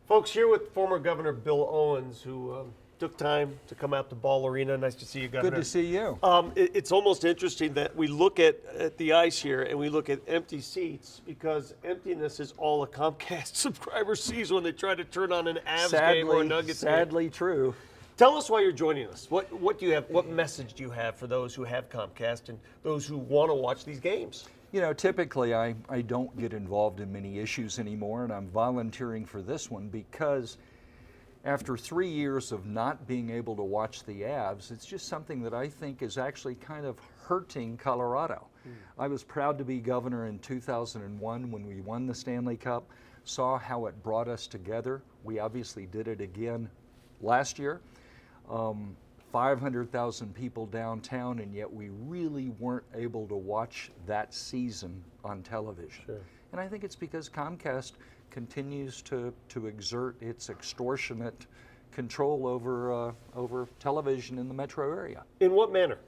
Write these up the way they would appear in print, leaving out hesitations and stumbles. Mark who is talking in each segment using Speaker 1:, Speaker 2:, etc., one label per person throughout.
Speaker 1: Folks, here with former Governor Bill Owens, who took time to come out to Ball Arena. Nice to see you, Governor.
Speaker 2: Good to see you.
Speaker 1: It's almost interesting that we look at the ice here and we look at empty seats, because emptiness is all a Comcast subscriber sees when they try to turn on an Avs game or a Nuggets game.
Speaker 2: Sadly true.
Speaker 1: Tell us why you're joining us. What do you have? What message do you have for those who have Comcast and those who want to watch these games?
Speaker 2: You know, typically I don't get involved in many issues anymore, and I'm volunteering for this one because after 3 years of not being able to watch the Avs, it's just something that I think is actually kind of hurting Colorado. I was proud to be governor in 2001 when we won the Stanley Cup, saw how it brought us together. We obviously did it again last year. 500,000 people downtown, and yet we really weren't able to watch that season on television.
Speaker 1: Sure.
Speaker 2: And I think it's because Comcast continues to exert its extortionate control over television in the metro area.
Speaker 1: In what manner?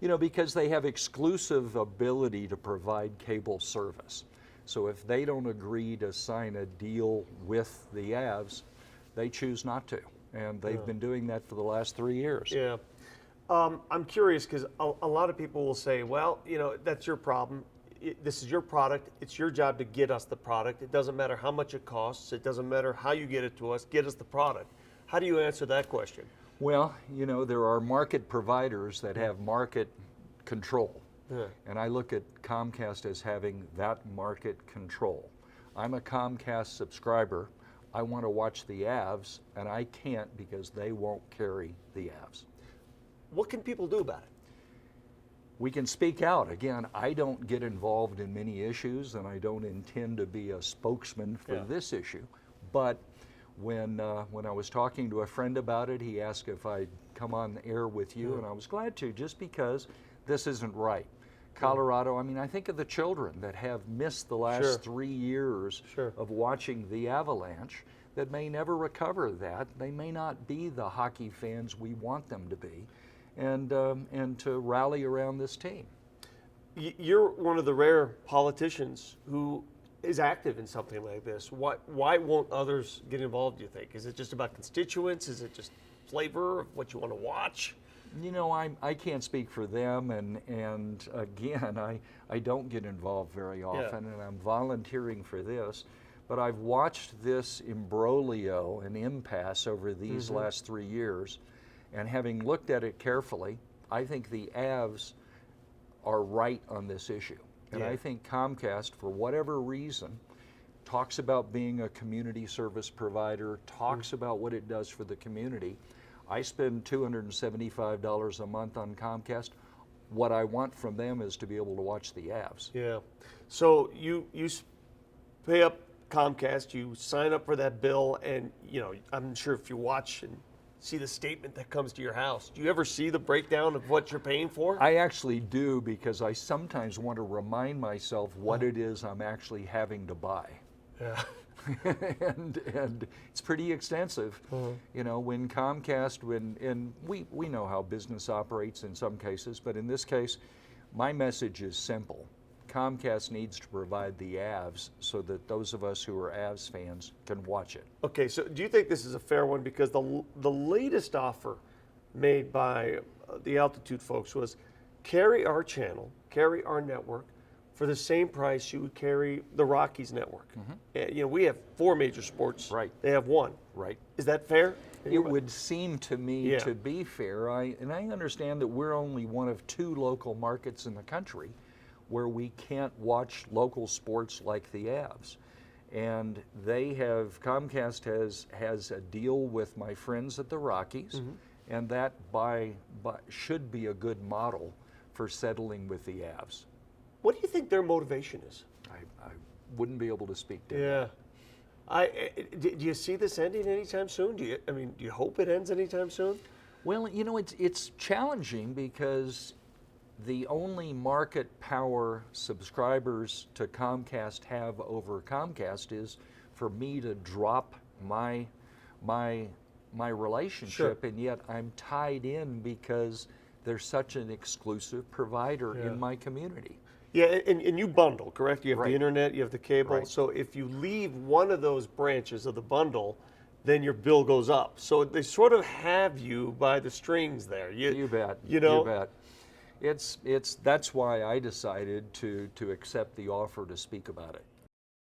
Speaker 2: You know, because they have exclusive ability to provide cable service. So if they don't agree to sign a deal with the Avs, they choose not to. And they've been doing that for the last 3 years.
Speaker 1: Yeah. I'm curious because a lot of people will say, well, you know, that's your problem. This is your product. It's your job to get us the product. It doesn't matter how much it costs. It doesn't matter how you get it to us. Get us the product. How do you answer that question?
Speaker 2: Well, you know, there are market providers that have market control.
Speaker 1: Yeah.
Speaker 2: And I look at Comcast as having that market control. I'm a Comcast subscriber. I want to watch the Avs, and I can't because they won't carry the Avs.
Speaker 1: What can people do about it?
Speaker 2: We can speak out. Again, I don't get involved in many issues, and I don't intend to be a spokesman for this issue. But when I was talking to a friend about it, he asked if I'd come on the air with you, and I was glad to, just because this isn't right. Colorado, I mean, I think of the children that have missed the last 3 years of watching the Avalanche that may never recover that. They may not be the hockey fans we want them to be, and to rally around this team.
Speaker 1: You're one of the rare politicians who is active in something like this. Why won't others get involved, do you think? Is it just about constituents? Is it just flavor of what you want to watch?
Speaker 2: You know, I can't speak for them, and again, I don't get involved very often, and I'm volunteering for this, but I've watched this imbroglio and impasse over these last 3 years, and having looked at it carefully, I think the Avs are right on this issue. And I think Comcast, for whatever reason, talks about being a community service provider, talks about what it does for the community. I spend $275 a month on Comcast. What I want from them is to be able to watch the Avs.
Speaker 1: Yeah. So you pay up Comcast, you sign up for that bill, and you know, I'm sure if you watch and see the statement that comes to your house, do you ever see the breakdown of what you're paying for?
Speaker 2: I actually do, because I sometimes want to remind myself what it is I'm actually having to buy.
Speaker 1: Yeah.
Speaker 2: and it's pretty extensive. You know, when Comcast, and we know how business operates in some cases, but in this case, my message is simple. Comcast needs to provide the Avs so that those of us who are Avs fans can watch it.
Speaker 1: Okay, so do you think this is a fair one? Because the latest offer made by the Altitude folks was carry our channel, carry our network, for the same price you would carry the Rockies network. You know, we have 4 major sports.
Speaker 2: Right.
Speaker 1: They have 1.
Speaker 2: Right.
Speaker 1: Is that fair?
Speaker 2: It would seem to me to be fair. And I understand that we're only one of 2 local markets in the country where we can't watch local sports like the Avs. And Comcast has a deal with my friends at the Rockies, and that should be a good model for settling with the Avs.
Speaker 1: What do you think their motivation is?
Speaker 2: I wouldn't be able to speak to that.
Speaker 1: Do you see this ending anytime soon? Do you hope it ends anytime soon?
Speaker 2: Well, you know, it's challenging because the only market power subscribers to Comcast have over Comcast is for me to drop my relationship, and yet I'm tied in because they're such an exclusive provider in my community.
Speaker 1: Yeah, and you bundle, correct? You have
Speaker 2: Right.
Speaker 1: the internet, you have the cable.
Speaker 2: Right.
Speaker 1: So if you leave one of those branches of the bundle, then your bill goes up. So they sort of have you by the strings there.
Speaker 2: You bet.
Speaker 1: You know?
Speaker 2: You bet. That's why I decided to accept the offer to speak about it.